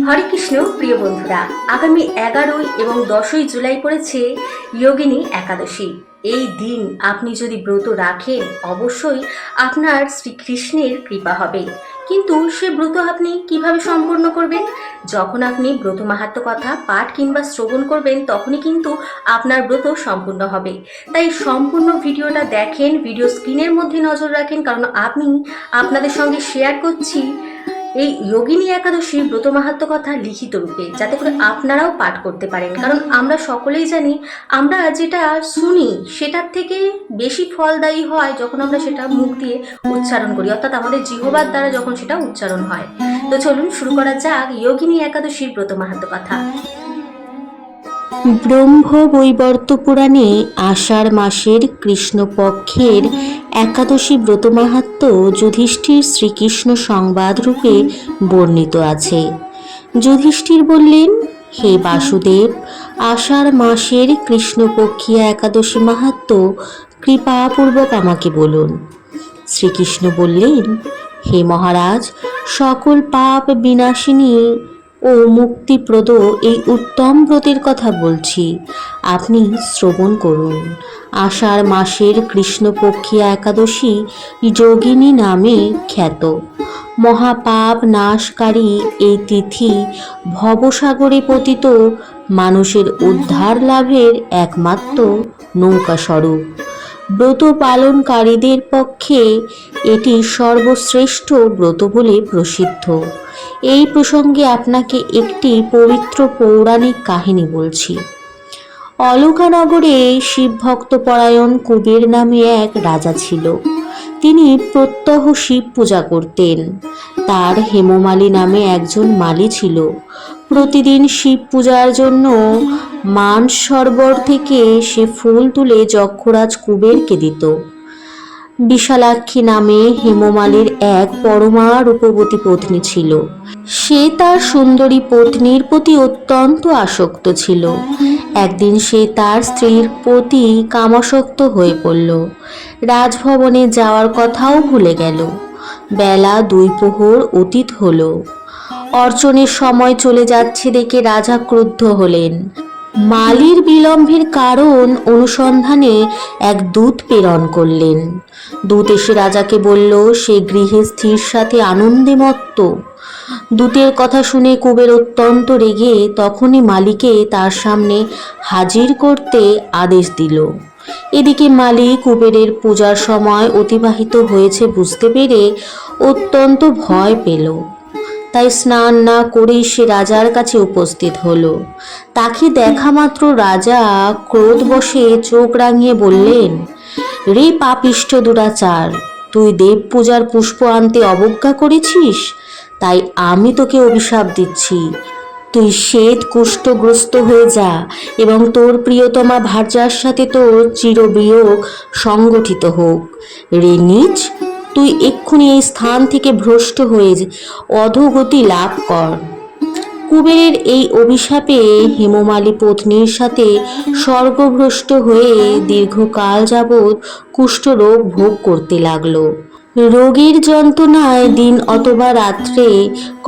হরে কৃষ্ণ প্রিয় বন্ধুরা, আগামী 11 এবং 10 জুলাই পড়েছে যোগিনী একাদশী। এই দিন আপনি যদি ব্রত রাখেন অবশ্যই আপনার শ্রীকৃষ্ণের কৃপা হবে। কিন্তু সে ব্রত আপনি কিভাবে সম্পূর্ণ করবেন? যখন আপনি ব্রত মাহাত্ম্য কথা পাঠ কিংবা শ্রবণ করবেন তখনই কিন্তু আপনার ব্রত সম্পূর্ণ হবে। তাই সম্পূর্ণ ভিডিওটা দেখেন, ভিডিও স্ক্রিনের মধ্যে নজর রাখেন, কারণ আমি আপনাদের সঙ্গে শেয়ার করছি এই যোগিনী একাদশীর ব্রত মাহাত্ম্য কথা লিখিত রূপে, যাতে করে আপনারাও পাঠ করতে পারেন। কারণ আমরা সকলেই জানি, আমরা যেটা শুনি সেটার থেকে বেশি ফলদায়ী হয় যখন আমরা সেটা মুখ দিয়ে উচ্চারণ করি, অর্থাৎ আমাদের জিহ্বার দ্বারা যখন সেটা উচ্চারণ হয়। তো চলুন শুরু করা যাক যোগিনী একাদশীর ব্রত মাহাত্ম্য কথা। ব্রহ্মবৈবর্ত পুরাণে আষাঢ় মাসের কৃষ্ণপক্ষের একাদশী ব্রত মাহাত্ম্য যুধিষ্ঠির শ্রীকৃষ্ণ সংবাদ রূপে বর্ণিত আছে। যুধিষ্ঠির বললেন, হে বাসুদেব, আষাঢ় মাসের কৃষ্ণপক্ষীয় একাদশী মাহাত্ম্য কৃপাপূর্বক আমাকে বলুন। শ্রীকৃষ্ণ বললেন, হে মহারাজ, সকল পাপ বিনাশিনী ও মুক্তিপ্রদ এই উত্তম ব্রতের কথা বলছি, আপনি শ্রবণ করুন। আষাঢ় মাসের কৃষ্ণপক্ষীয় একাদশী যোগিনী নামে খ্যাত। মহাপাপ নাশকারী এই তিথি ভবসাগরে পতিত মানুষের উদ্ধার লাভের একমাত্র নৌকা স্বরূপ। ব্রত পালনকারীদের পক্ষে এটি সর্বশ্রেষ্ঠ ব্রত বলে প্রসিদ্ধ। এই প্রসঙ্গে আপনাকে একটি পবিত্র পৌরাণিক কাহিনী বলছি। অলকানগরে শিবভক্তপরায়ণ কুবের নামে এক রাজা ছিল। তিনি প্রত্যহ শিব পূজা করতেন। তার হেমমালী নামে একজন মালী ছিল। প্রতিদিন শিব পূজার জন্য মানসরোবর থেকে সে ফুল তুলে যক্ষরাজ কুবেরকে দিত। বিশালাক্ষী নামে হেমমালীর এক পরমা রূপবতী পত্নী ছিল। সে তার সুন্দরী পত্নীর প্রতি অত্যন্ত আসক্ত ছিল। একদিন সে তার স্ত্রীর প্রতি কামাসক্ত হয়ে পড়ল। রাজভবনে যাওয়ার কথাও ভুলে গেল। বেলা 2 প্রহর অতীত হল। অর্চনের সময় চলে যাচ্ছে দেখে রাজা ক্রুদ্ধ হলেন। মালির বিলম্বের কারণ অনুসন্ধানে এক দূত প্রেরণ করলেন। দূত এসে রাজাকে বলল, সে গৃহে স্ত্রীর সাথে আনন্দে মত্ত। দূতের কথা শুনে কুবের অত্যন্ত রেগে তখনই মালিকে তার সামনে হাজির করতে আদেশ দিল। এদিকে মালি কুবেরের পূজার সময় অতিবাহিত হয়েছে বুঝতে পেরে অত্যন্ত ভয় পেল। তাই স্নান না করেই সে রাজার কাছে উপস্থিত হলো। তাকে দেখা মাত্র রাজা ক্রোধবশে চোখ রাঙিয়ে বললেন, রে পাপিষ্ঠ দুরাচার, তুই দেব পূজার পুষ্প আনতে অবজ্ঞা করেছিস, তাই আমি তোকে অভিশাপ দিচ্ছি। তুই শ্বেত কুষ্ঠগ্রস্ত হয়ে যা এবং তোর প্রিয়তমা ভার্যার সাথে তোর চিরবিয়োগ সংগঠিত হোক। রে নীচ, তুই এক্ষুনি এই স্থান থেকে ভ্রষ্ট হয়ে অধোগতি লাভ কর। কুবেরের এই অভিশাপে হেমমালী পত্নীর সাথে স্বর্গভ্রষ্ট হয়ে দীর্ঘকাল যাবৎ কুষ্ঠরোগ ভোগ করতে লাগলো। রোগীর যন্ত্রণায় দিন অথবা রাত্রে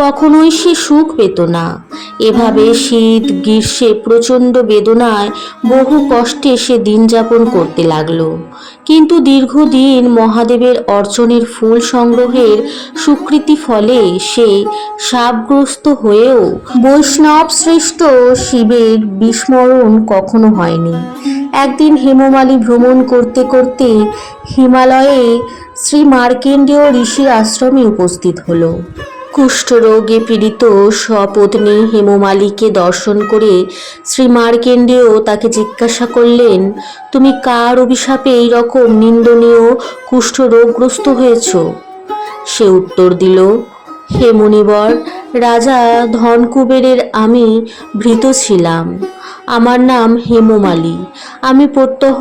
কখনোই সে সুখ পেত না। এভাবে শীত গ্রীষ্মে প্রচণ্ড বেদনায় বহু কষ্টে সে দিন যাপন করতে লাগলো। কিন্তু দীর্ঘদিন মহাদেবের অর্চনের ফুল সংগ্রহের সুকৃতি ফলে সে শাপগ্রস্ত হয়েও বৈষ্ণব শ্রেষ্ঠ শিবের বিস্মরণ কখনো হয়নি। একদিন হেমমালী ভ্রমণ করতে করতে হিমালয়ে শ্রী মার্কেন্ডেয় ঋষির আশ্রমে উপস্থিত হল। কুষ্ঠরোগে পীড়িত সপত্নী হেমমালীকে দর্শন করে শ্রী মার্কেন্ডেয় তাকে জিজ্ঞাসা করলেন, তুমি কার অভিশাপে এই রকম নিন্দনীয় কুষ্ঠরোগগ্রস্ত হয়েছ? সে উত্তর দিল, হে মুনিবর, রাজা ধনকুবেরের আমি ভৃত্য ছিলাম। আমার নাম হেমমালী। আমি প্রত্যহ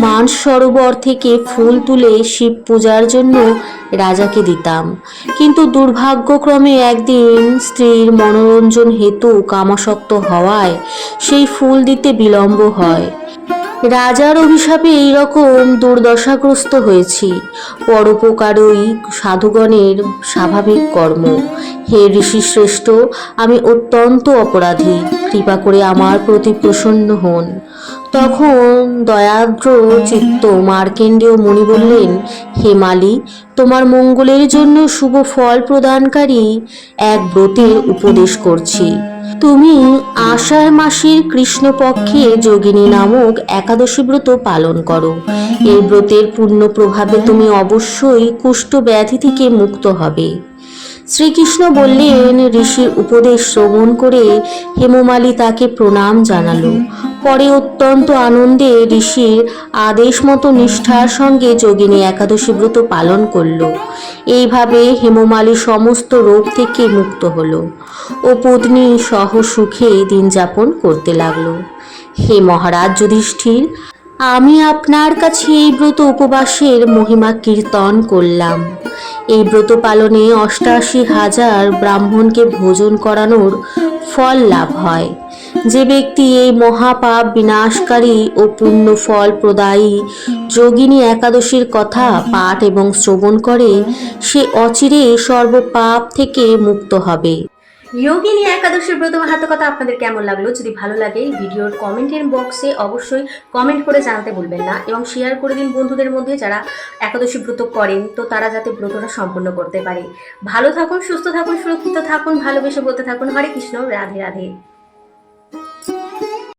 মানসরোবর থেকে ফুল তুলে শিব পূজার জন্য রাজাকে দিতাম। কিন্তু দুর্ভাগ্যক্রমে একদিন স্ত্রীর মনোরঞ্জন হেতু কামাসক্ত হওয়ায় সেই ফুল দিতে বিলম্ব হয়। রাজার অভিশাপে এইরকম দুর্দশাগ্রস্ত হয়েছি। পরোপকারই সাধুগণের স্বাভাবিক কর্ম। হে ঋষি শ্রেষ্ঠ, আমি অত্যন্ত অপরাধী, কৃপা করে আমার প্রতি প্রসন্ন হন। তখন দয়াদ্র চিত্ত মার্কেন্ডেয় মুনি বললেন, হে মালি, তোমার মঙ্গলের জন্য শুভ ফল প্রদানকারী এক ব্রতের উপদেশ করছি। তুমি আষাঢ় মাসের কৃষ্ণপক্ষে যোগিনী নামক একাদশী ব্রত পালন করো। এই ব্রতের পূর্ণ প্রভাবে তুমি অবশ্যই কুষ্ঠ ব্যাধি থেকে মুক্ত হবে। শ্রীকৃষ্ণ বললেন, ঋষির উপদেশ শ্রবণ করে হেমমালী তাকে প্রণাম জানালো। পরে অত্যন্ত আনন্দে ঋষির আদেশ মতো নিষ্ঠার সঙ্গে যোগিনী একাদশী ব্রত পালন করল। এইভাবে হেমমালী সমস্ত রোগ থেকে মুক্ত হলো ও পত্নী সহ সুখে দিন যাপন করতে লাগলো। হে মহারাজ যুধিষ্ঠির, আমি আপনার কাছে এই ব্রত উপবাসের মহিমা কীর্তন করলাম। এই ব্রত পালনে ৮৮,০০০ ব্রাহ্মণকে ভোজন করানোর ফল লাভ হয়। যে ব্যক্তি এই মহাপাপ বিনাশকারী ও পুণ্য ফল প্রদায়ী যোগিনী একাদশীর কথা পাঠ এবং শ্রবণ করে, সে অচিরে সর্বপাপ থেকে মুক্ত হবে। যোগিনী একাদশীর ব্রত মাহাত্ম্য কথা আপনাদের কেমন লাগলো? যদি ভালো লাগে ভিডিওর কমেন্টের বক্সে অবশ্যই কমেন্ট করে জানাতে ভুলবেন না, এবং শেয়ার করে দিন বন্ধুদের মধ্যে যারা একাদশী ব্রত করেন, তো তারা যাতে ব্রতটা সম্পূর্ণ করতে পারে। ভালো থাকুন, সুস্থ থাকুন, সুরক্ষিত থাকুন, ভালোবেসে বলতে থাকুন হরে কৃষ্ণ, রাধে রাধে।